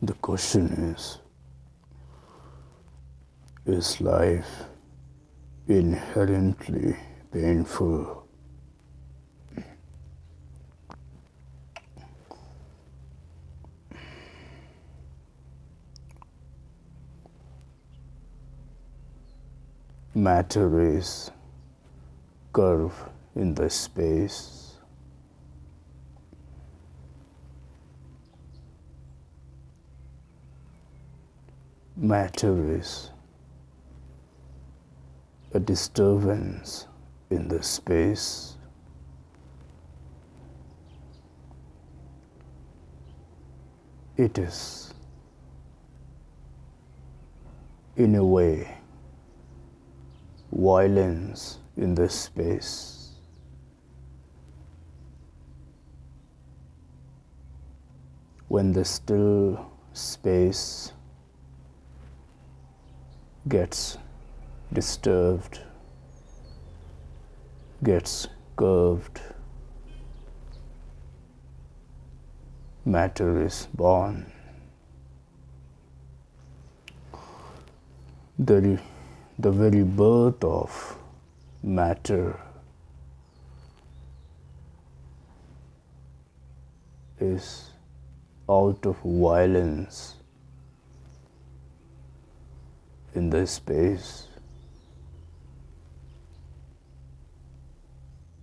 The question is life inherently painful? Matter is curve in the space. Matter is a disturbance in the space. It is, in a way, violence in the space. When the still space gets disturbed, gets curved, matter is born. The very birth of matter is out of violence in the space.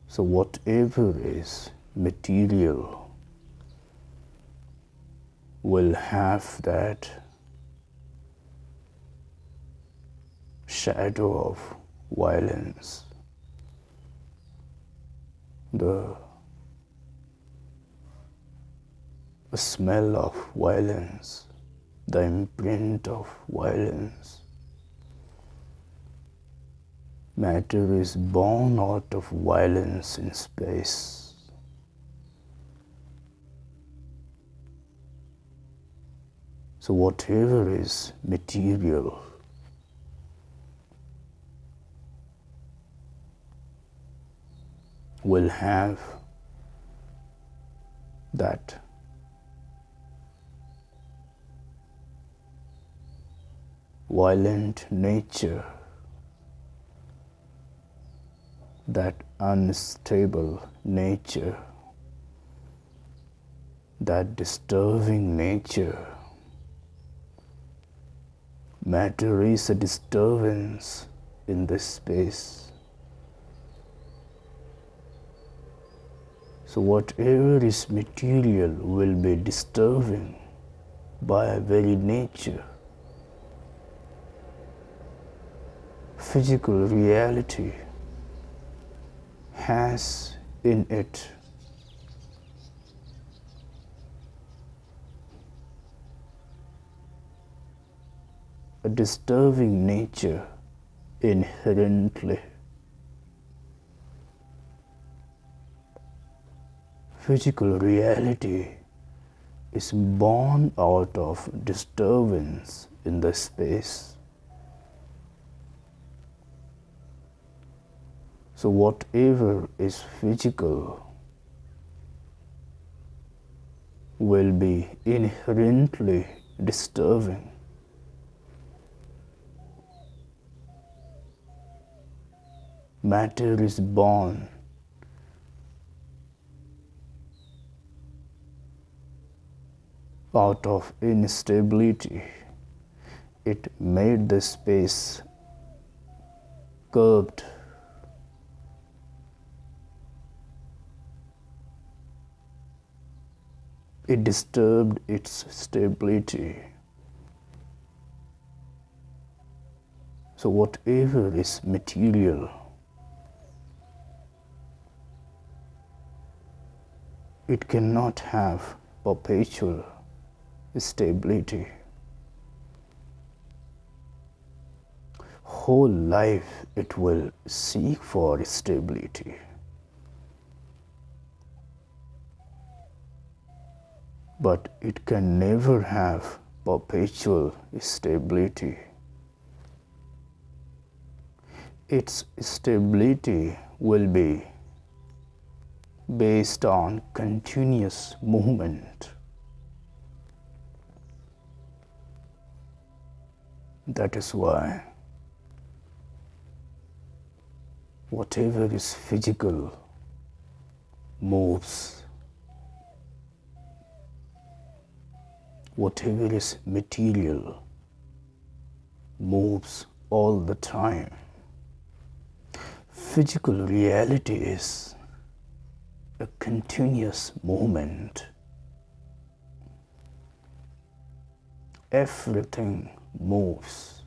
So whatever is material will have that shadow of violence, the smell of violence, the imprint of violence. Matter is born out of violence in space. So whatever is material will have that violent nature, that unstable nature, that disturbing nature. Matter is a disturbance in this space. So whatever is material will be disturbing by very nature. Physical reality has in it a disturbing nature inherently. Physical reality is born out of disturbance in the space. So whatever is physical will be inherently disturbing. Matter is born out of instability. It made the space curved. It disturbed its stability. So whatever is material, it cannot have perpetual stability. Whole life it will seek for stability. But it can never have perpetual stability. Its stability will be based on continuous movement. That is why whatever is physical moves, whatever is material moves all the time. Physical reality is a continuous movement. Everything moves.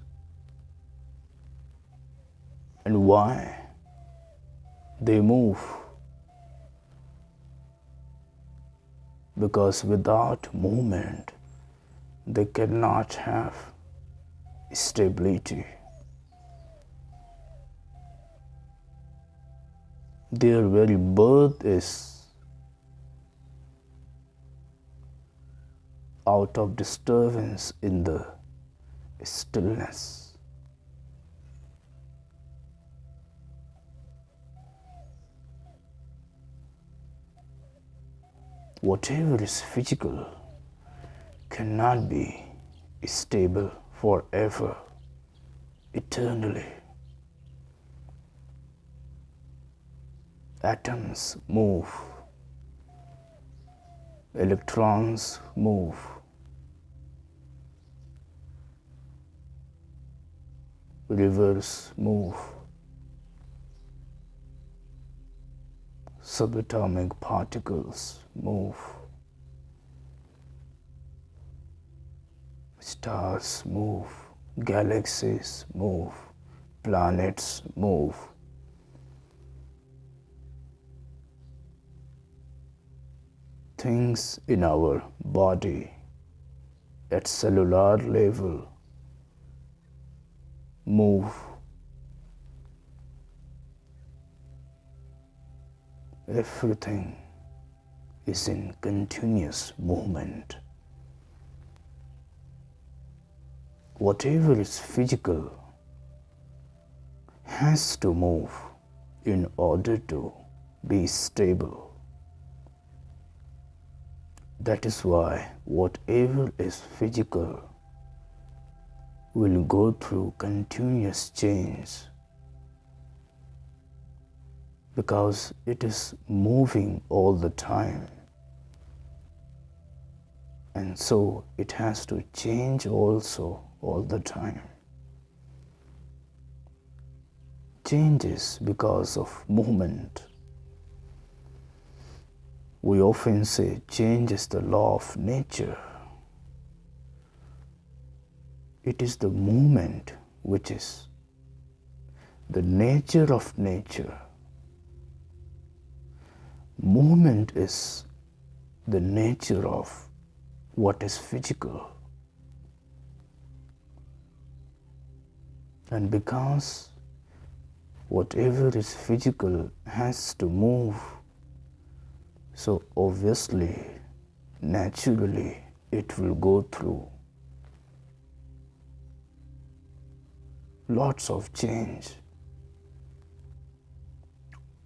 And why they move? Because without movement, they cannot have stability. Their very birth is out of disturbance in the stillness. Whatever is physical cannot be stable forever, eternally. Atoms move, electrons move, rivers move, subatomic particles move, stars move, galaxies move, planets move. Things in our body at cellular level move. Everything is in continuous movement. Whatever is physical has to move in order to be stable. That is why whatever is physical will go through continuous change, because it is moving all the time, and so it has to change also all the time. Changes because of movement. We often say change is the law of nature. It is the movement which is the nature of nature. Movement is the nature of what is physical. And because whatever is physical has to move, so obviously, naturally, it will go through lots of change.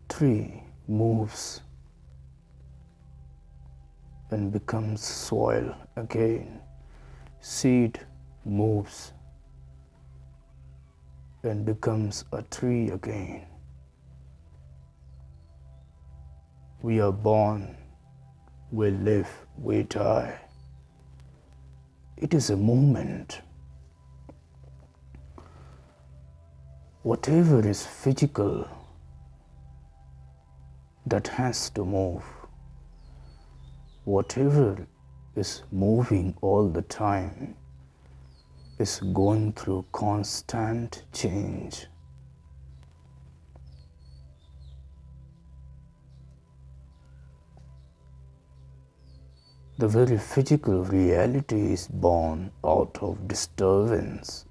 Tree moves and becomes soil again. Seed moves and becomes a tree again. We are born, we live, we die. It is a movement. Whatever is physical, that has to move. Whatever is moving all the time is going through constant change. The very physical reality is born out of disturbance.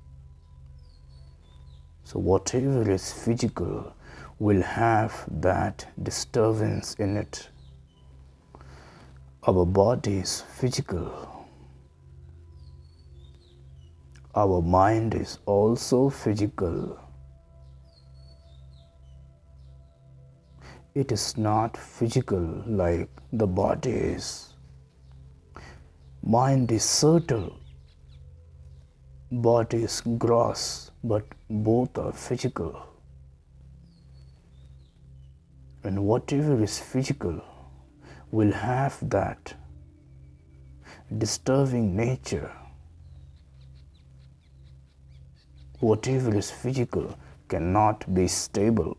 So whatever is physical will have that disturbance in it. Our body is physical. Our mind is also physical. It is not physical like the body is. Mind is subtle. Body is gross, but both are physical. And whatever is physical will have that disturbing nature. Whatever is physical cannot be stable.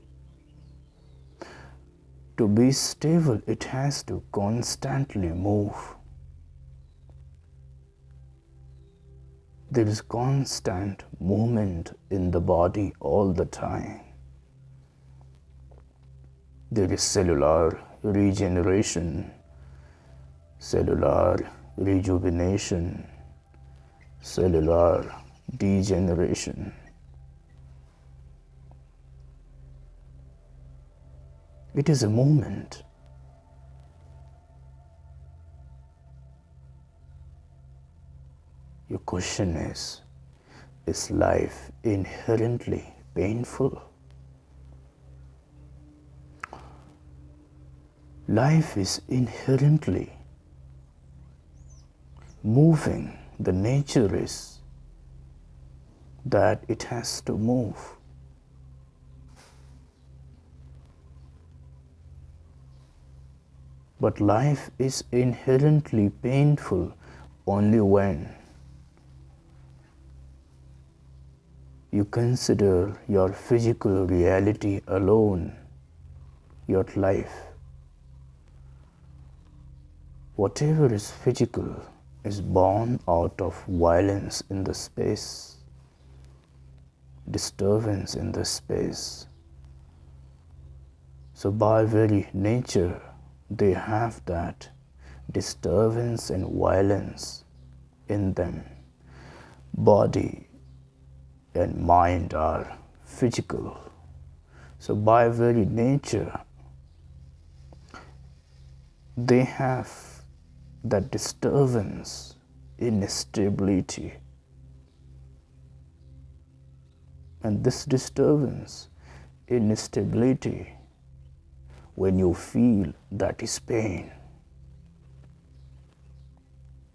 To be stable, it has to constantly move. There is constant movement in the body all the time. There is cellular regeneration, cellular rejuvenation, cellular degeneration. It is a movement. Your question is life inherently painful? Life is inherently moving. The nature is that it has to move. But life is inherently painful only when you consider your physical reality alone, your life. Whatever is physical is born out of violence in the space, disturbance in the space. So by very nature, they have that disturbance and violence in them. Body and mind are physical. So by very nature, they have that disturbance, instability. And this disturbance, instability, when you feel, that is pain.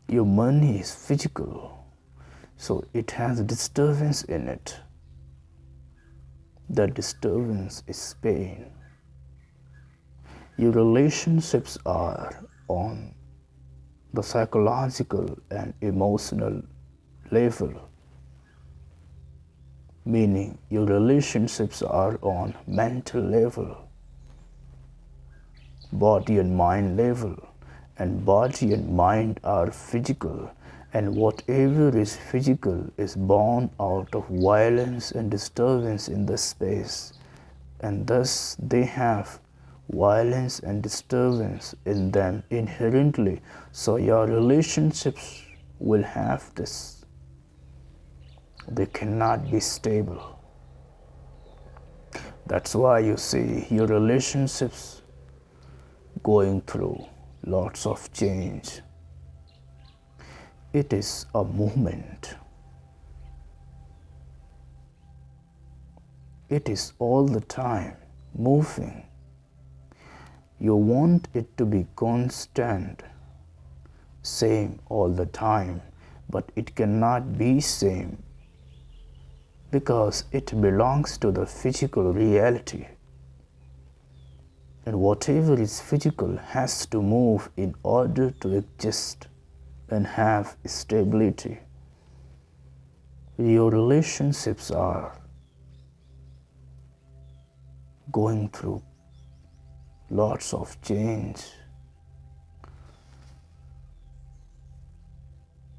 Your money is physical, so it has disturbance in it. That disturbance is pain. Your relationships are on the psychological and emotional level, meaning your relationships are on mental level, body and mind level, and body and mind are physical, and whatever is physical is born out of violence and disturbance in the space, and thus they have violence and disturbance in them inherently. So your relationships will have this. They cannot be stable. That's why you see your relationships going through lots of change. It is a movement. It is all the time moving. You want it to be constant, same all the time, but it cannot be same because it belongs to the physical reality. And whatever is physical has to move in order to exist and have stability. Your relationships are going through lots of change.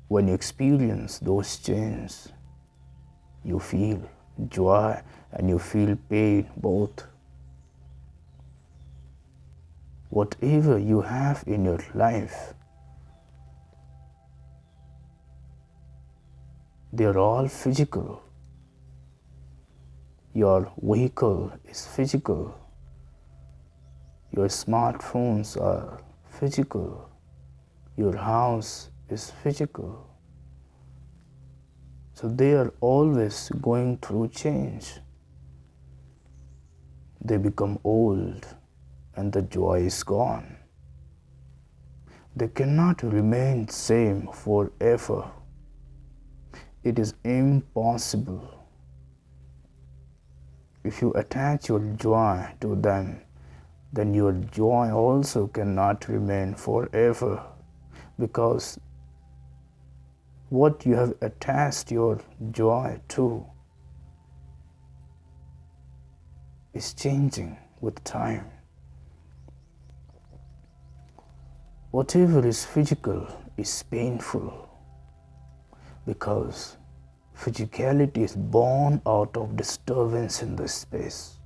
When you experience those changes, you feel joy and you feel pain both. Whatever you have in your life, they are all physical. Your vehicle is physical. Your smartphones are physical. Your house is physical. So they are always going through change. They become old and the joy is gone. They cannot remain same forever. it is impossible. If you attach your joy to them, then your joy also cannot remain forever, because what you have attached your joy to is changing with time. Whatever is physical is painful, because physicality is born out of disturbance in the space.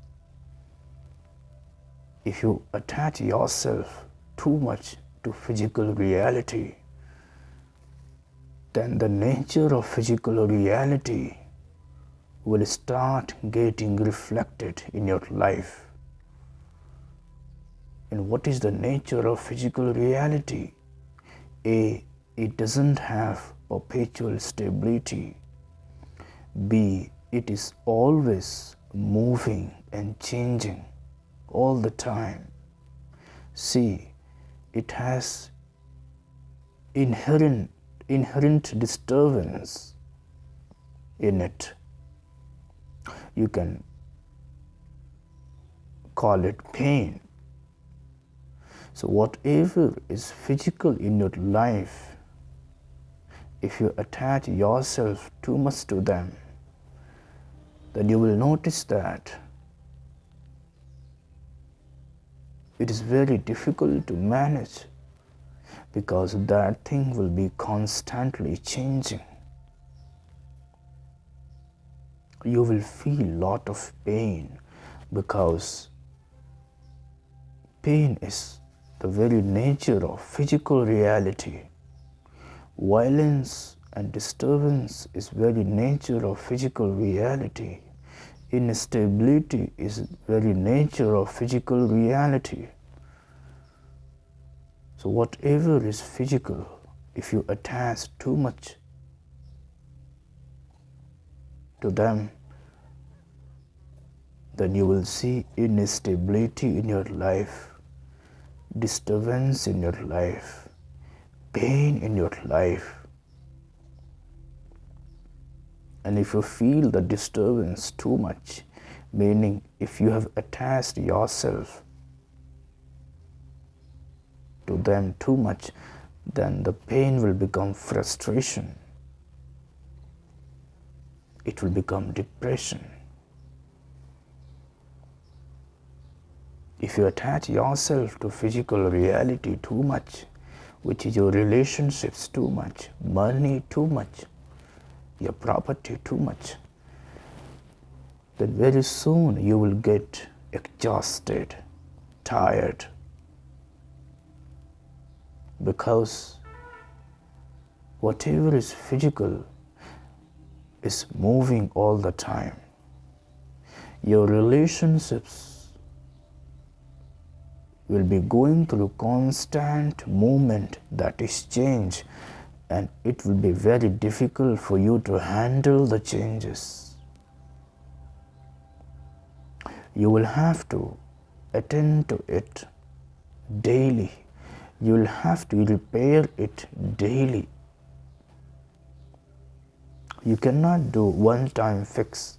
If you attach yourself too much to physical reality, then the nature of physical reality will start getting reflected in your life. And what is the nature of physical reality? A, it doesn't have perpetual stability. B, it is always moving and changing all the time. C, it has inherent disturbance in it. You can call it pain. So whatever is physical in your life, if you attach yourself too much to them, then you will notice that it is very difficult to manage, because that thing will be constantly changing. You will feel a lot of pain, because pain is the very nature of physical reality. Violence and disturbance is very nature of physical reality. Instability is very nature of physical reality. So whatever is physical, if you attach too much to them, then you will see instability in your life, disturbance in your life, pain in your life. And if you feel the disturbance too much, meaning if you have attached yourself to them too much, then the pain will become frustration. It will become depression. If you attach yourself to physical reality too much, which is your relationships too much, money too much, your property too much, then very soon you will get exhausted, tired, because whatever is physical is moving all the time. Your relationships will be going through constant movement, that is change, and it will be very difficult for you to handle the changes. You will have to attend to it daily. You will have to repair it daily. You cannot do one-time fix.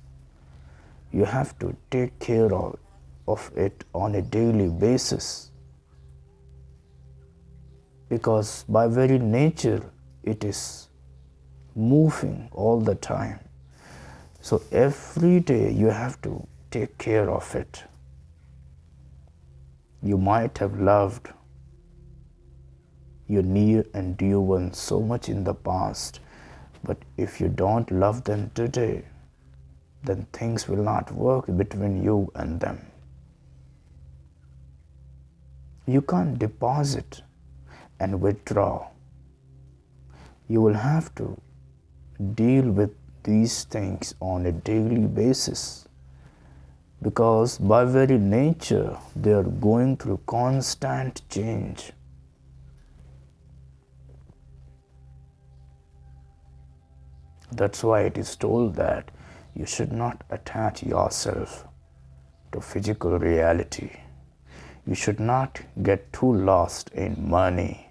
You have to take care of it on a daily basis, because by very nature it is moving all the time. So every day you have to take care of it. You might have loved your near and dear ones so much in the past, but if you don't love them today, then things will not work between you and them. You can't deposit and withdraw. You will have to deal with these things on a daily basis, because by very nature they are going through constant change. That's why it is told that you should not attach yourself to physical reality. You should not get too lost in money,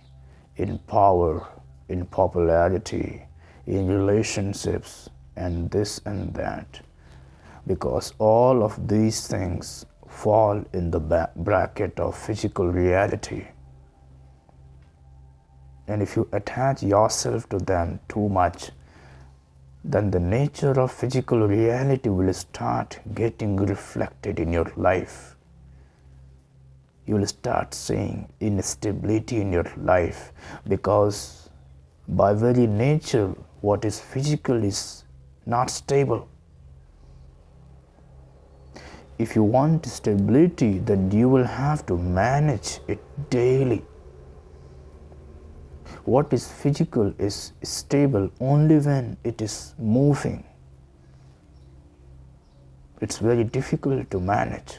in power, in popularity, in relationships and this and that, because all of these things fall in the bracket of physical reality. And if you attach yourself to them too much, then the nature of physical reality will start getting reflected in your life. You will start seeing instability in your life, because by very nature what is physical is not stable. If you want stability, then you will have to manage it daily. What is physical is stable only when it is moving. It's very difficult to manage.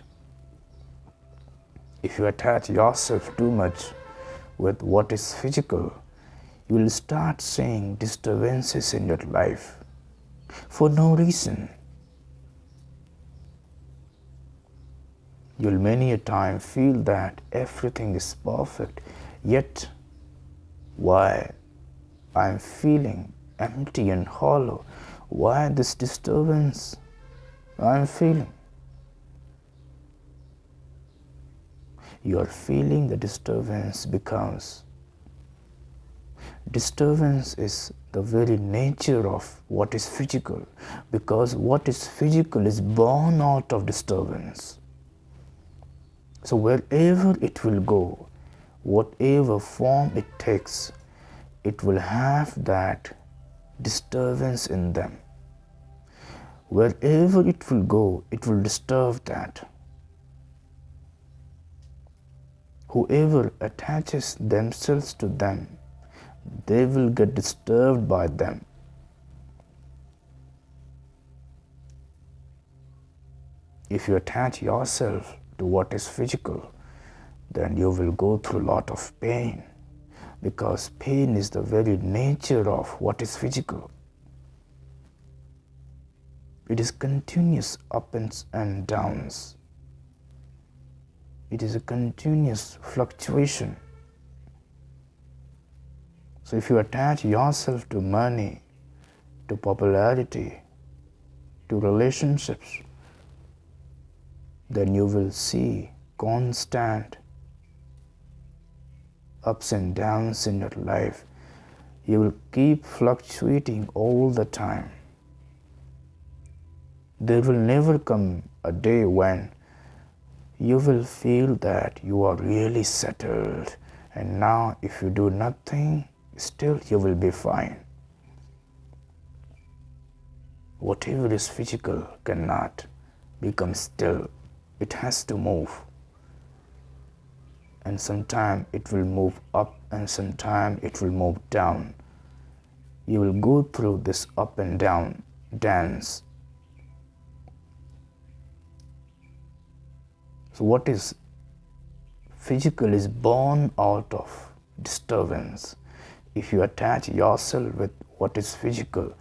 If you attach yourself too much with what is physical, you will start seeing disturbances in your life for no reason. You'll many a time feel that everything is perfect, yet why I'm feeling empty and hollow? Why this disturbance I'm feeling? Your feeling the disturbance becomes. Disturbance is the very nature of what is physical, because what is physical is born out of disturbance. So wherever it will go, whatever form it takes, it will have that disturbance in them. Wherever it will go, it will disturb that. Whoever attaches themselves to them, they will get disturbed by them. If you attach yourself to what is physical, then you will go through a lot of pain, because pain is the very nature of what is physical. It is continuous ups and downs. It is a continuous fluctuation. So if you attach yourself to money, to popularity, to relationships, then you will see constant ups and downs in your life. You will keep fluctuating all the time. There will never come a day when you will feel that you are really settled, and now if you do nothing, still you will be fine. Whatever is physical cannot become still. It has to move. And sometime it will move up and sometime it will move down. You will go through this up and down dance. So what is physical is born out of disturbance. If you attach yourself with what is physical,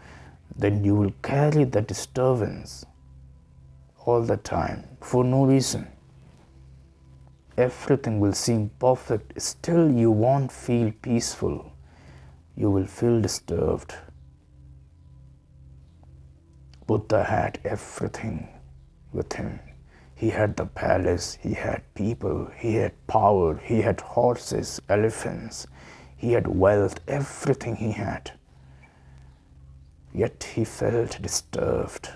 then you will carry the disturbance all the time for no reason. Everything will seem perfect, still you won't feel peaceful. You will feel disturbed. Buddha had everything with him. He had the palace, he had people, he had power, he had horses, elephants, he had wealth, everything he had. Yet he felt disturbed,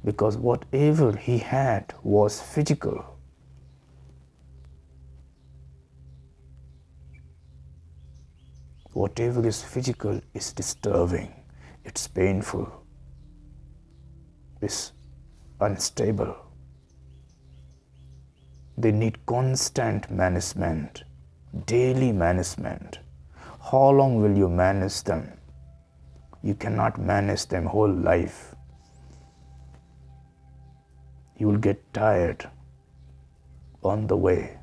because whatever he had was physical. Whatever is physical is disturbing, it's painful, it's unstable. They need constant management, daily management. How long will you manage them? You cannot manage them whole life. You will get tired on the way.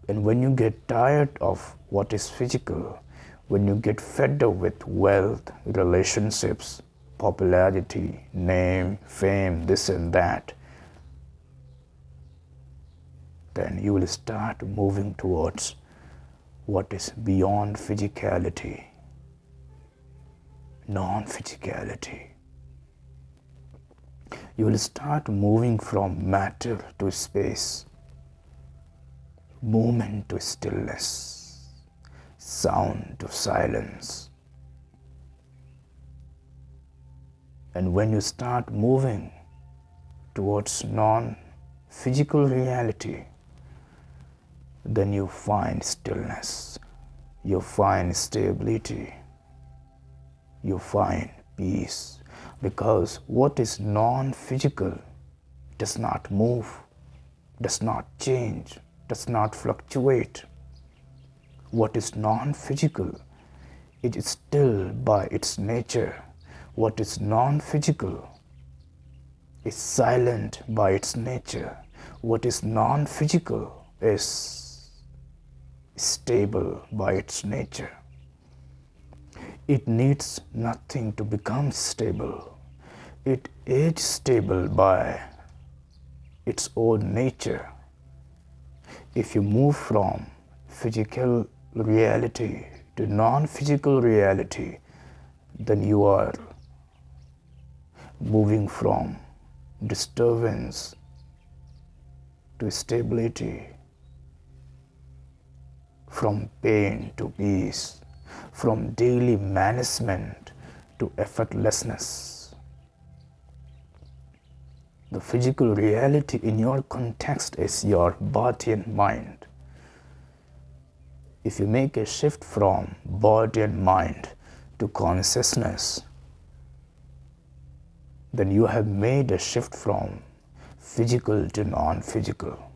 And when you get tired of what is physical, when you get fed up with wealth, relationships, popularity, name, fame, this and that, then you will start moving towards what is beyond physicality, non-physicality. You will start moving from matter to space, movement to stillness, sound to silence. And when you start moving towards non-physical reality, then you find stillness, you find stability, you find peace. Because what is non-physical does not move, does not change, does not fluctuate. What is non-physical, it is still by its nature. What is non-physical is silent by its nature. What is non-physical is stable by its nature. It needs nothing to become stable. It is stable by its own nature. If you move from physical reality to non-physical reality, then you are moving from disturbance to stability, from pain to peace, from daily management to effortlessness. The physical reality in your context is your body and mind. If you make a shift from body and mind to consciousness, then you have made a shift from physical to non-physical.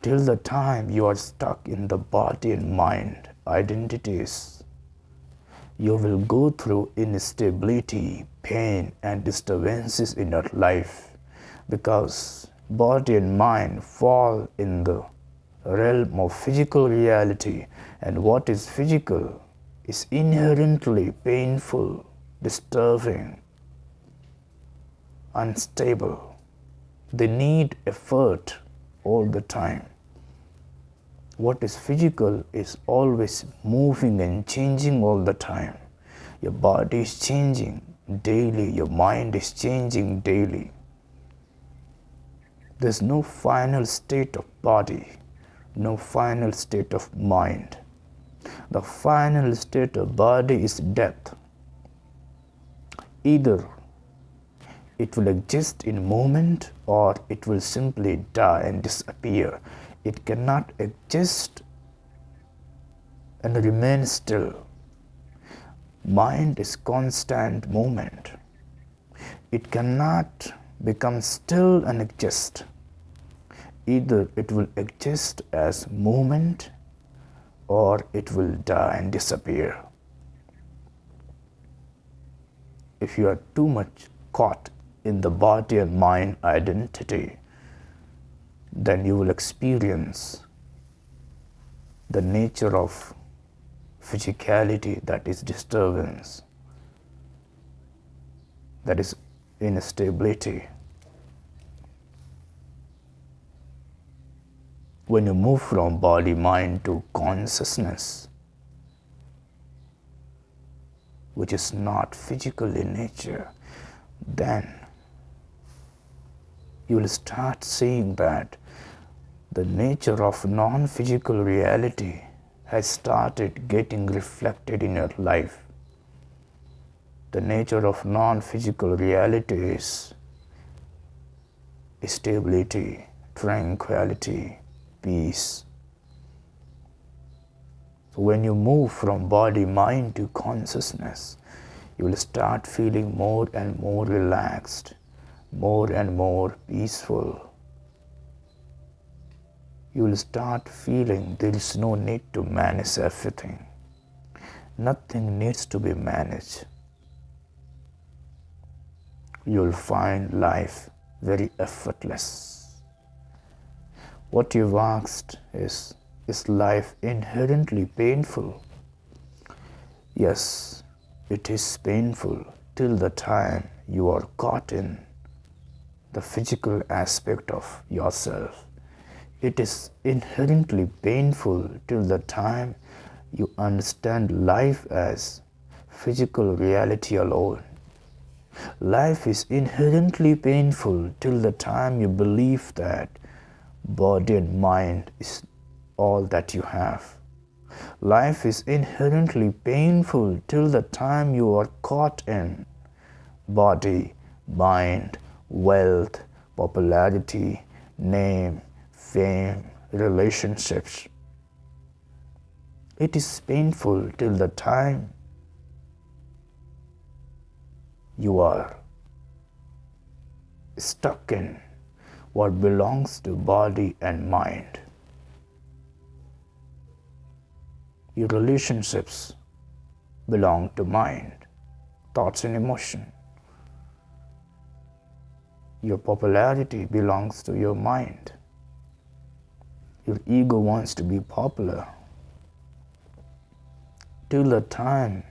Till the time you are stuck in the body and mind identities, you will go through instability, pain, and disturbances in your life, because body and mind fall in the realm of physical reality, and what is physical is inherently painful, disturbing, unstable. They need effort all the time. What is physical is always moving and changing all the time. Your body is changing daily, your mind is changing daily. There's no final state of body, no final state of mind. The final state of body is death. Either it will exist in moment or it will simply die and disappear. It cannot exist and remain still. Mind is constant movement. It cannot become still and exist. Either it will exist as movement or it will die and disappear. If you are too much caught in the body and mind identity, then you will experience the nature of physicality, that is disturbance, that is instability. When you move from body, mind to consciousness, which is not physical in nature, then you will start seeing that the nature of non-physical reality has started getting reflected in your life. The nature of non-physical reality is stability, tranquility, peace. So when you move from body, mind to consciousness, you will start feeling more and more relaxed, more and more peaceful. You will start feeling there is no need to manage everything. Nothing needs to be managed. You will find life very effortless. What you've asked is life inherently painful? Yes, it is painful till the time you are caught in the physical aspect of yourself. It is inherently painful till the time you understand life as physical reality alone. Life is inherently painful till the time you believe that body and mind is all that you have. Life is inherently painful till the time you are caught in body, mind, wealth, popularity, name, fame, relationships. It is painful till the time you are stuck in what belongs to body and mind. Your relationships belong to mind, thoughts and emotion. Your popularity belongs to your mind. Your ego wants to be popular. Till the time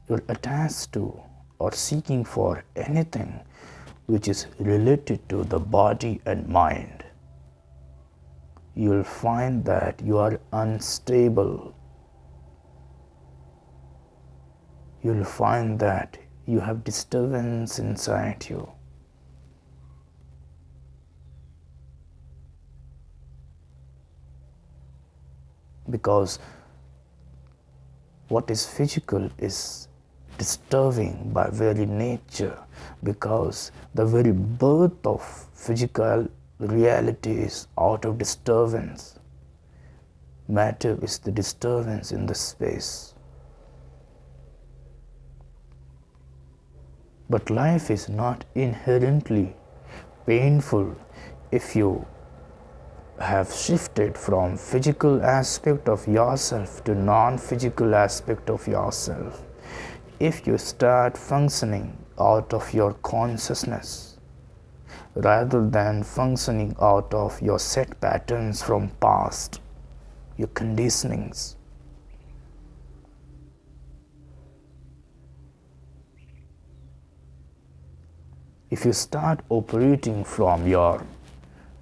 you're attached to or seeking for anything which is related to the body and mind, you'll find that you are unstable. You'll find that you have disturbance inside you. Because what is physical is disturbing by very nature, because the very birth of physical reality is out of disturbance. Matter is the disturbance in the space. But life is not inherently painful if you have shifted from physical aspect of yourself to non-physical aspect of yourself. If you start functioning out of your consciousness rather than functioning out of your set patterns from past, your conditionings, if you start operating from your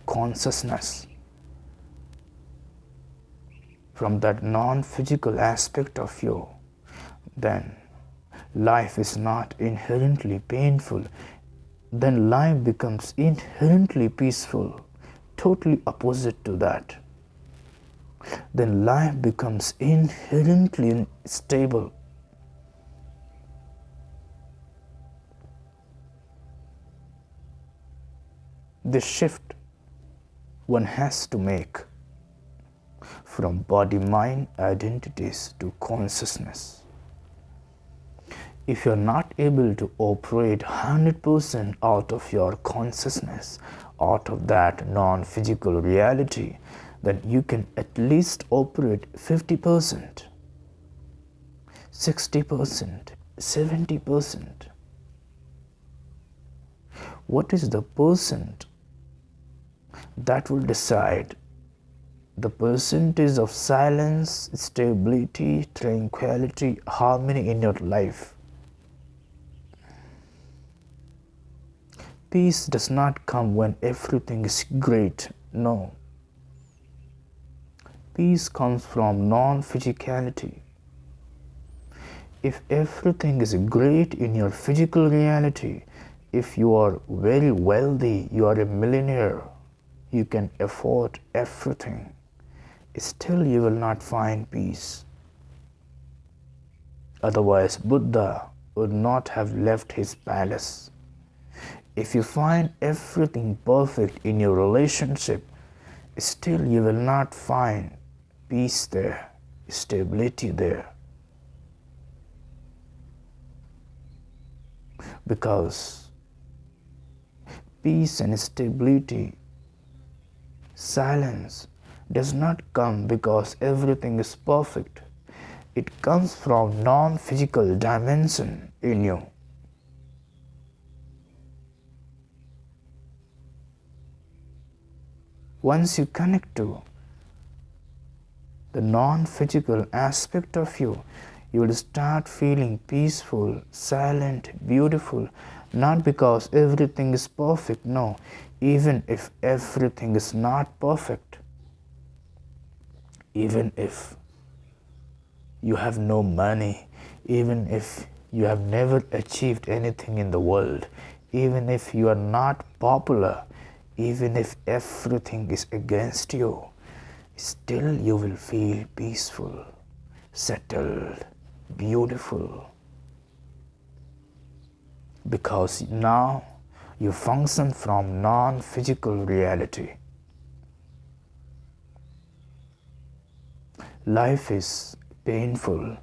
consciousness, from that non-physical aspect of you, then life is not inherently painful. Then life becomes inherently peaceful, totally opposite to that. Then life becomes inherently stable. This shift one has to make from body-mind identities to consciousness. If you're not able to operate 100% out of your consciousness, out of that non-physical reality, then you can at least operate 50%, 60%, 70%. What is the percent that will decide the percentage of silence, stability, tranquility, harmony in your life? Peace does not come when everything is great. No. Peace comes from non-physicality. If everything is great in your physical reality, if you are very wealthy, you are a millionaire, you can afford everything, still you will not find peace. Otherwise, Buddha would not have left his palace. If you find everything perfect in your relationship, still you will not find peace there, stability there. Because peace and stability, silence does not come because everything is perfect. It comes from non-physical dimension in you. Once you connect to the non-physical aspect of you, you will start feeling peaceful, silent, beautiful, not because everything is perfect, no, even if everything is not perfect, even if you have no money, even if you have never achieved anything in the world, even if you are not popular, even if everything is against you, still you will feel peaceful, settled, beautiful. Because now you function from non-physical reality. Life is painful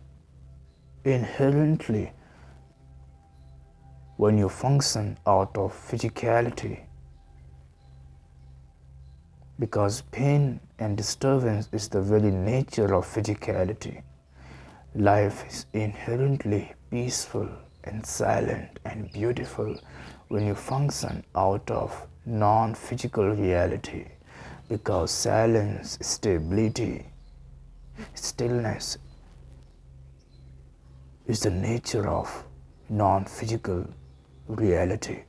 inherently when you function out of physicality, because pain and disturbance is the very nature of physicality. Life is inherently peaceful and silent and beautiful when you function out of non-physical reality, because silence, stability, stillness is the nature of non-physical reality.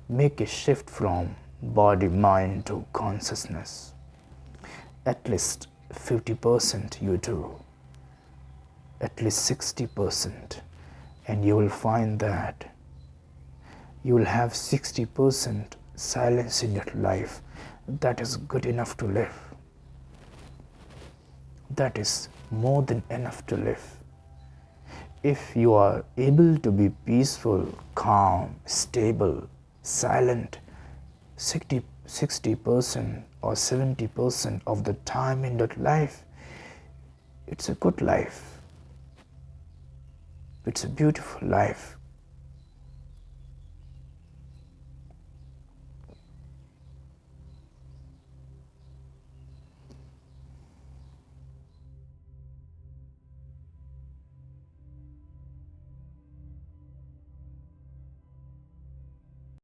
Make a shift from body-mind to consciousness. At least 50% you do, at least 60%, and you will find that you will have 60% silence in your life. That is good enough to live. That is more than enough to live. If you are able to be peaceful, calm, stable, silent 60% or 70% of the time in that life, it's a good life. It's a beautiful life.